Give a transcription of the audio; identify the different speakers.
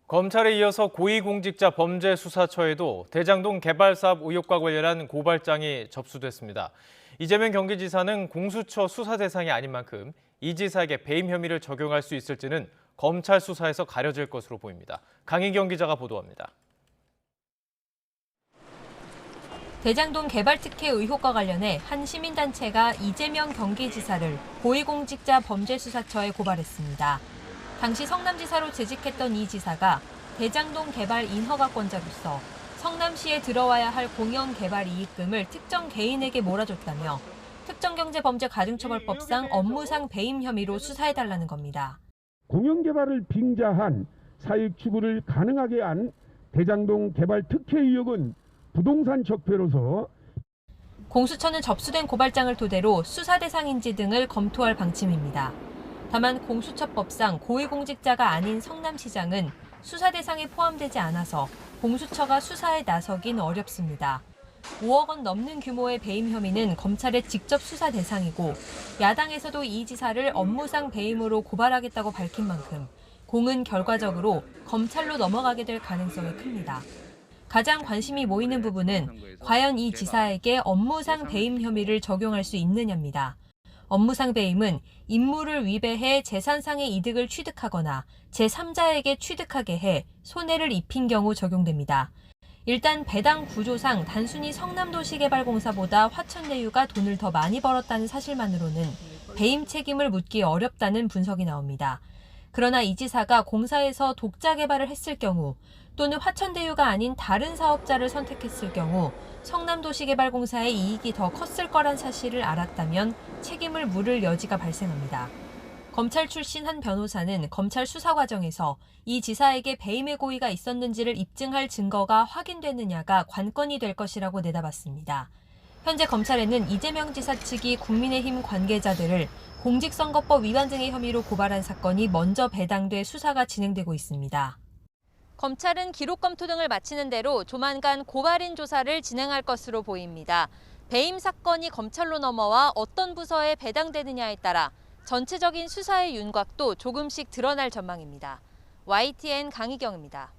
Speaker 1: 검찰에 이어서 고위공직자 범죄수사처에도 대장동 개발 사업 의혹과 관련한 고발장이 접수됐습니다. 이재명 경기지사는 공수처 수사 대상이 아닌 만큼 이 지사에게 배임 혐의를 적용할 수 있을지는 검찰 수사에서 가려질 것으로 보입니다. 강희경 기자가 보도합니다.
Speaker 2: 대장동 개발 특혜 의혹과 관련해 한 시민단체가 이재명 경기지사를 고위공직자 범죄수사처에 고발했습니다. 당시 성남지사로 재직했던 이 지사가 대장동 개발 인허가권자로서 성남시에 들어와야 할 공영 개발 이익금을 특정 개인에게 몰아줬다며 특정경제범죄가중처벌법상 업무상 배임 혐의로 수사해달라는 겁니다.
Speaker 3: 공영 개발을 빙자한 사익 추구를 가능하게 한 대장동 개발 특혜 의혹은 부동산 적폐로서
Speaker 2: 공수처는 접수된 고발장을 토대로 수사 대상인지 등을 검토할 방침입니다. 다만 공수처법상 고위공직자가 아닌 성남시장은 수사 대상에 포함되지 않아서 공수처가 수사에 나서긴 어렵습니다. 5억 원 넘는 규모의 배임 혐의는 검찰의 직접 수사 대상이고 야당에서도 이 지사를 업무상 배임으로 고발하겠다고 밝힌 만큼 공은 결과적으로 검찰로 넘어가게 될 가능성이 큽니다. 가장 관심이 모이는 부분은 과연 이 지사에게 업무상 배임 혐의를 적용할 수 있느냐입니다. 업무상 배임은 임무를 위배해 재산상의 이득을 취득하거나 제3자에게 취득하게 해 손해를 입힌 경우 적용됩니다. 일단 배당 구조상 단순히 성남도시개발공사보다 화천대유가 돈을 더 많이 벌었다는 사실만으로는 배임 책임을 묻기 어렵다는 분석이 나옵니다. 그러나 이 지사가 공사에서 독자 개발을 했을 경우 또는 화천대유가 아닌 다른 사업자를 선택했을 경우 성남도시개발공사의 이익이 더 컸을 거란 사실을 알았다면 책임을 물을 여지가 발생합니다. 검찰 출신 한 변호사는 검찰 수사 과정에서 이 지사에게 배임의 고의가 있었는지를 입증할 증거가 확인되느냐가 관건이 될 것이라고 내다봤습니다. 현재 검찰에는 이재명 지사 측이 국민의힘 관계자들을 공직선거법 위반 등의 혐의로 고발한 사건이 먼저 배당돼 수사가 진행되고 있습니다. 검찰은 기록 검토 등을 마치는 대로 조만간 고발인 조사를 진행할 것으로 보입니다. 배임 사건이 검찰로 넘어와 어떤 부서에 배당되느냐에 따라 전체적인 수사의 윤곽도 조금씩 드러날 전망입니다. YTN 강희경입니다.